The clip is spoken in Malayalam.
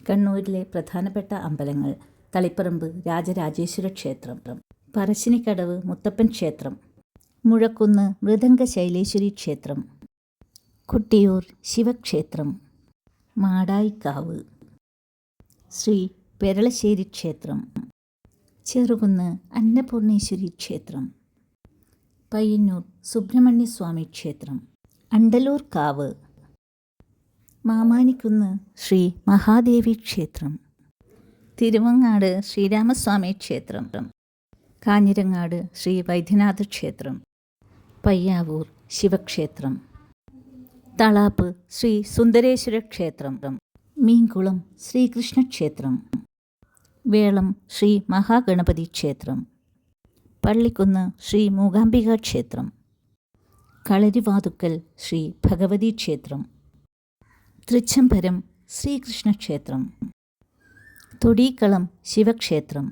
കണ്ണൂരിലെ പ്രധാനപ്പെട്ട അമ്പലങ്ങൾ: തളിപ്പറമ്പ് രാജരാജേശ്വര ക്ഷേത്രം, പറശ്ശിനിക്കടവ് മുത്തപ്പൻ ക്ഷേത്രം, മുഴക്കുന്ന് മൃദംഗശൈലേശ്വരി ക്ഷേത്രം, കൊട്ടിയൂർ ശിവക്ഷേത്രം, മാടായിക്കാവ് ശ്രീ പെരളശ്ശേരി ക്ഷേത്രം, ചെറുകുന്ന് അന്നപൂർണേശ്വരി ക്ഷേത്രം, പയ്യന്നൂർ സുബ്രഹ്മണ്യസ്വാമി ക്ഷേത്രം, അണ്ടലൂർ കാവ്, മാമാനിക്കുന്ന് ശ്രീ മഹാദേവി ക്ഷേത്രം, തിരുവങ്ങാട് ശ്രീരാമസ്വാമി ക്ഷേത്രം, കാഞ്ഞിരങ്ങാട് ശ്രീ വൈദ്യനാഥ ക്ഷേത്രം, പയ്യാവൂർ ശിവക്ഷേത്രം, തളാപ്പ് ശ്രീ സുന്ദരേശ്വര ക്ഷേത്രം, മീൻകുളം ശ്രീകൃഷ്ണ ക്ഷേത്രം, വേളം ശ്രീ മഹാഗണപതി ക്ഷേത്രം, പള്ളിക്കുന്ന് ശ്രീ മൂകാംബിക ക്ഷേത്രം, കളരിവാതുക്കൽ ശ്രീ ഭഗവതി ക്ഷേത്രം, തൃച്ചംബരം ശ്രീകൃഷ്ണ ക്ഷേത്രം, തൊടീക്കളം ശിവക്ഷേത്രം,